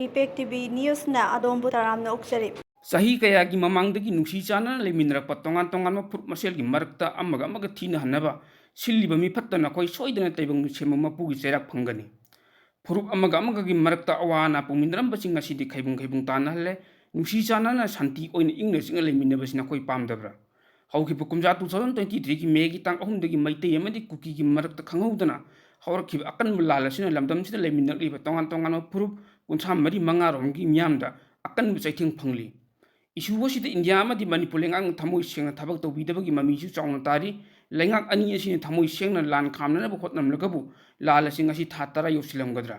ꯏꯄꯦꯛ TV ꯅ꯭ꯌꯨꯁꯅ ꯑꯗꯣꯝꯕꯨ ꯇꯔꯥꯝꯅ ꯑꯣꯛꯆꯔꯤ꯫ ꯆꯍꯤ ꯀꯌꯥꯒꯤ ꯃꯃꯥꯡꯗꯒꯤ ꯅꯨꯡꯁꯤ ꯆꯥꯟꯅꯅ ꯂꯩꯃꯤꯟꯅꯔꯛꯄ ꯇꯣꯉꯥꯟ ꯇꯣꯉꯥꯟꯕ ꯐꯨꯔꯨꯞ ꯃꯁꯦꯜꯒꯤ ꯃꯔꯛꯇ ꯑꯃꯒ ꯊꯤꯅꯍꯟꯅꯕ ꯁꯤꯜꯂꯤꯕ ꯃꯤꯐꯠꯇ ꯅꯈꯣꯏ ꯁꯣꯏꯗꯅ ꯇꯥꯏꯕꯪ ꯁꯦꯝꯕ ꯃꯄꯨꯒꯤ ꯆꯩꯔꯥꯛ ꯐꯪꯒꯅꯤ꯫ ꯐꯨꯔꯨꯞ ꯑꯃꯒꯒꯤ ꯃꯔꯛꯇ ꯑꯋꯥ ꯑꯅꯥ ꯄꯨꯃꯤꯟꯅꯔꯝꯕꯁꯤꯡ ꯑꯁꯤꯗꯤ ꯈꯩꯕꯨꯡ ꯇꯥꯟꯅꯍꯜꯂꯦ꯫ ꯅꯨꯡꯁꯤ ꯆꯥꯟꯅꯅ ꯁꯥꯟꯇꯤ ꯑꯣꯏꯅ ꯏꯪꯅ ꯆꯤꯛꯅ ꯂꯩꯃꯤꯟꯅꯕꯁꯤ ꯅꯈꯣꯏ ꯄꯥꯝꯗꯕ꯭ꯔꯥ? ꯍꯧꯈꯤꯕ ꯀꯨꯝꯖꯥ 2023ꯒꯤ ꯃꯦꯒꯤ ꯇꯥꯡ 3ꯗꯒꯤ ꯃꯩꯇꯩ ꯑꯃꯗꯤ ꯀꯨꯀꯤꯒꯤ ꯃꯔꯛꯇ ꯈꯪꯍꯧꯗꯅ ꯍꯧꯔꯛꯈꯤꯕ ꯑꯀꯟꯕ ꯂꯥꯜ ꯑꯁꯤꯅ ꯂꯝꯗꯝꯁꯤꯗ ꯂꯩꯃꯤꯟꯅꯔꯤꯕ ꯇꯣꯉꯥꯟ ꯇꯣꯉꯥꯟꯕ ꯐꯨꯔꯨꯞ 34-35ꯔꯣꯝꯒꯤ ꯃꯤꯌꯥꯝꯗ ꯑꯀꯟꯕ ꯆꯩꯊꯦꯡ ꯐꯪꯂꯤ꯫ ꯏꯁꯨ ꯑꯁꯤꯗ ꯏꯟꯗꯤꯌꯥ ꯑꯃꯗꯤ ꯃꯅꯤꯄꯨꯔ ꯂꯩꯉꯥꯛꯅ ꯊꯃꯣꯏ ꯁꯦꯡꯅ ꯊꯕꯛ ꯇꯧꯕꯤꯗꯕꯒꯤ ꯃꯃꯤꯁꯨ ꯆꯥꯎꯅ ꯇꯥꯔꯤ꯫ ꯂꯩꯉꯥꯛ ꯑꯅꯤ ꯑꯁꯤꯅ ꯊꯃꯣꯏ ꯁꯦꯡꯅ ꯂꯥꯟ ꯈꯥꯝꯅꯅꯕ ꯍꯣꯠꯅꯔꯝꯂꯒꯕꯨ ꯂꯥꯜ ꯑꯁꯤ ꯉꯁꯤ ꯊꯥ 10 ꯌꯧꯁꯤꯜꯂꯝꯒꯗ꯭ꯔꯥ?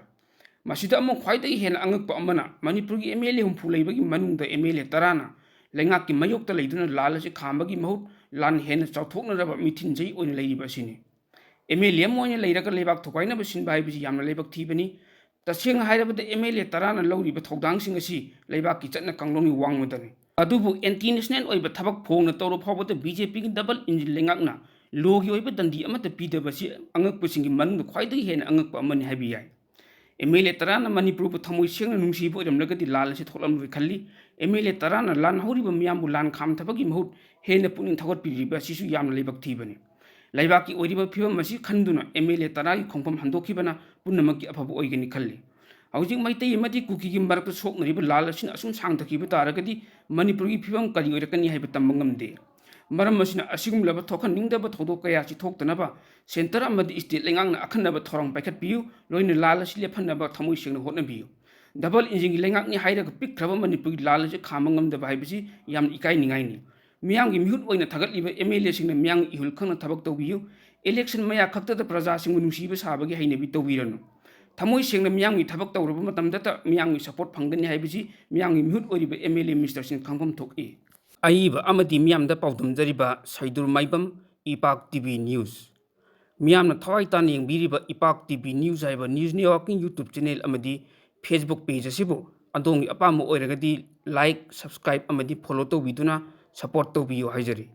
ꯃꯁꯤꯗ ꯑꯃꯨꯛ ꯈ꯭ꯋꯥꯏꯗꯒꯤ ꯍꯦꯟꯅ ꯑꯉꯛꯄ ꯑꯃꯅ ꯃꯅꯤꯄꯨꯔꯒꯤ MLA 60 ꯂꯩꯕꯒꯤ ꯃꯅꯨꯡꯗ MLA 10ꯅ ꯂꯩꯉꯥꯛꯀꯤ ꯃꯥꯌꯣꯛꯇ ꯂꯩꯗꯨꯅ ꯂꯥꯜ ꯑꯁꯤ ꯈꯥꯝꯕꯒꯤ ꯃꯍꯨꯠ ꯂꯥꯟ ꯍꯦꯟꯅ ꯆꯥꯎꯊꯣꯛꯅꯔꯕ ꯃꯤꯊꯤꯟꯖꯩ ꯑꯣꯏꯅ ꯂꯩꯔꯤꯕ ꯑꯁꯤꯅꯤ꯫ MLA ꯑꯃ ꯑꯣꯏꯅ ꯂꯩꯔꯒ ꯂꯩꯕꯥꯛ ꯊꯨꯒꯥꯏꯅꯕ ꯁꯤꯟꯕ ꯍꯥꯏꯕꯁꯤ ꯌꯥꯝꯅ ꯂꯥꯏꯕꯛ ꯊꯤꯕꯅꯤ꯫ ꯇꯁꯦꯡꯅ ꯍꯥꯏꯔꯕꯗ MLA 10ꯅ ꯂꯧꯔꯤꯕ ꯊꯧꯗꯥꯡꯁꯤꯡ ꯑꯁꯤ ꯂꯩꯕꯥꯛꯀꯤ ꯆꯠꯅ ꯀꯥꯡꯂꯣꯟꯒꯤ ꯋꯥꯡꯃꯗꯅꯤ꯫ ꯑꯗꯨꯕꯨ ꯑꯦꯟꯇꯤ ꯅꯦꯁꯅꯦꯜ ꯑꯣꯏꯕ ꯊꯕꯛ ꯐꯣꯡꯅ ꯇꯧꯔ ꯐꯥꯎꯕꯗ BJPꯒꯤ ꯗꯕꯜ ꯏꯟꯖꯤꯟ ꯂꯩꯉꯥꯛꯅ ꯂꯣꯒꯤ ꯑꯣꯏꯕ ꯗꯟꯗꯤ ꯑꯃꯠꯇ ꯄꯤꯗꯕꯁꯤ ꯑꯉꯛꯄꯁꯤꯡꯒꯤ ꯃꯅꯨꯡꯗ ꯈ꯭ꯋꯥꯏꯗꯒꯤ ꯍꯦꯟꯅ ꯑꯉꯛꯄ ꯑꯃꯅꯤ ꯍꯥꯏꯕ ꯌꯥꯏ꯫ MLA 10ꯅ ꯃꯅꯤꯄꯨꯔꯕꯨ ꯊꯃꯣꯏ ꯁꯦꯡꯅ ꯅꯨꯡꯁꯤꯕ ꯑꯣꯏꯔꯝꯂꯒꯗꯤ ꯂꯥꯜ ꯑꯁꯤ ꯊꯣꯛꯂꯝꯂꯣꯏ ꯈꯜꯂꯤ꯫ MLA 10ꯅ ꯂꯥꯟꯍꯧꯔꯤꯕ ꯃꯤꯌꯥꯝꯕꯨ ꯂꯥꯟ ꯈꯥꯝꯊꯕꯒꯤ ꯃꯍꯨꯠ ꯍꯦꯟꯅ ꯄꯨꯛꯅꯤꯡ ꯊꯧꯒꯠꯄꯤꯔꯤꯕ ꯑꯁꯤꯁꯨ ꯌꯥꯝꯅ ꯂꯥꯏꯕꯛ ꯊꯤꯕꯅꯤ꯫ ꯂꯩꯕꯥꯛꯀꯤ ꯑꯣꯏꯔꯤꯕ ꯐꯤꯕꯝ ꯑꯁꯤ ꯈꯟꯗꯨꯅ MLA 10ꯒꯤ ꯈꯣꯡꯐꯝ ꯍꯟꯗꯣꯛꯈꯤꯕꯅ ꯄꯨꯝꯅꯃꯛꯀꯤ ꯑꯐꯕ ꯑꯣꯏꯒꯅꯤ ꯈꯜꯂꯤ꯫ ꯍꯧꯖꯤꯛ ꯃꯩꯇꯩ ꯑꯃꯗꯤ ꯀꯨꯀꯤꯒꯤ ꯃꯔꯛꯇ ꯁꯣꯛꯅꯔꯤꯕ ꯂꯥꯜ ꯑꯁꯤꯅ ꯑꯁꯨꯝ ꯁꯥꯡꯊꯈꯤꯕ ꯇꯥꯔꯒꯗꯤ ꯃꯅꯤꯄꯨꯔꯒꯤ ꯐꯤꯕꯝ ꯀꯔꯤ ꯑꯣꯏꯔꯛꯀꯅꯤ ꯍꯥꯏꯕ ꯇꯝꯕ ꯉꯝꯗꯦ꯫ ꯃꯔꯝ ꯑꯁꯤꯅ ꯑꯁꯤꯒꯨꯝꯂꯕ ꯊꯣꯛꯍꯟꯅꯤꯡꯗꯕ ꯊꯧꯗꯣꯛ ꯀꯌꯥ ꯑꯁꯤ ꯊꯣꯛꯇꯅꯕ ꯁꯦꯟꯇꯔ ꯑꯃꯗꯤ ꯁ꯭ꯇꯦꯠ ꯂꯩꯉꯥꯛꯅ ꯑꯈꯟꯅꯕ ꯊꯧꯔꯥꯡ ꯄꯥꯏꯈꯠꯄꯤꯌꯨ꯫ ꯂꯣꯏꯅ ꯂꯥꯜ ꯑꯁꯤ ꯂꯦꯞꯍꯟꯅꯕ ꯊꯃꯣꯏ ꯁꯦꯡꯅ ꯍꯣꯠꯅꯕꯤꯌꯨ꯫ ꯗꯕꯜ ꯏꯟꯖꯤꯟꯒꯤ ꯂꯩꯉꯥꯛꯅꯤ ꯍꯥꯏꯔꯒ ꯄꯤꯛꯈ꯭ꯔꯕ ꯃꯅꯤꯄꯨꯔꯒꯤ ꯂꯥꯜ ꯑꯁꯤ ꯈꯥꯝꯕ ꯉꯝꯗꯕ ꯍꯥꯏꯕꯁꯤ ꯌꯥꯝꯅ ꯏꯀꯥꯏꯅꯤꯡꯉꯥꯏꯅꯤ꯫ ꯃꯤꯌꯥꯝꯒꯤ ꯃꯤꯍꯨꯠ ꯑꯣꯏꯅ ꯊꯥꯒꯠꯂꯤꯕ MLAꯁꯤꯡꯅ ꯃꯤꯌꯥꯝꯒꯤ ꯏꯍꯨꯜ ꯈꯪꯅ ꯊꯕꯛ ꯇꯧꯕꯤꯌꯨ꯫ ꯏꯂꯦꯛꯁꯟ ꯃꯌꯥ ꯈꯛꯇꯗ ꯄ꯭ꯔꯖꯥꯁꯤꯡꯕꯨ ꯅꯨꯡꯁꯤꯕ ꯁꯥꯕꯒꯤ ꯍꯩꯅꯕꯤ ꯇꯧꯕꯤꯔꯅꯨ꯫ ꯊꯃꯣꯏ ꯁꯦꯡꯅ ꯃꯤꯌꯥꯝꯒꯤ ꯊꯕꯛ ꯇꯧꯔꯕ ꯃꯇꯝꯗꯇ ꯃꯤꯌꯥꯝꯒꯤ ꯁꯄꯣꯔꯠ ꯐꯪꯒꯅꯤ ꯍꯥꯏꯕꯁꯤ ꯃꯤꯌꯥꯝꯒꯤ ꯃꯤꯍꯨꯠ ꯑꯣꯏꯔꯤꯕ MLA ꯃꯤꯅꯤꯁꯇꯔꯁꯤꯡ ꯈꯪꯐꯝ ꯊꯣꯛꯏ꯫ ꯑꯏꯕ ꯑꯃꯗꯤ ꯃꯤꯌꯥꯝꯗ ꯄꯥꯎꯗꯝꯖꯔꯤꯕ ꯁꯩꯗꯨꯔ ꯃꯥꯏꯕꯝ, ꯏꯄꯥꯛ ꯇꯤꯚꯤ ꯅ꯭ꯌꯨꯁ꯫ ꯃꯤꯌꯥꯝꯅ ꯊꯋꯥꯏ ꯇꯥꯅ ꯌꯦꯡꯕꯤꯔꯤꯕ ꯏꯄꯥꯛ ꯇꯤꯚꯤ ꯅ꯭ꯌꯨꯁ ꯍꯥꯏꯕ ꯅ꯭ꯌꯨꯁ ꯅꯦꯠꯋꯥꯔꯛꯀꯤ ꯌꯨꯇ꯭ꯌꯨꯕ ꯆꯦꯅꯦꯜ ꯑꯃꯗꯤ ꯐꯦꯁꯕꯨꯛ ꯄꯦꯖ ꯑꯁꯤꯕꯨ ꯑꯗꯣꯝꯒꯤ ꯑꯄꯥꯝꯕ ꯑꯣꯏꯔꯒꯗꯤ ꯂꯥꯏꯛ, ꯁꯕꯁꯀ꯭ꯔꯥꯏꯕ ꯑꯃꯗꯤ ꯐꯣꯂꯣ ꯇꯧꯕꯤꯗꯨꯅ ꯁꯄꯣꯔꯠ ꯇꯧꯕꯤꯌꯨ ꯍꯥꯏꯖꯔꯤ꯫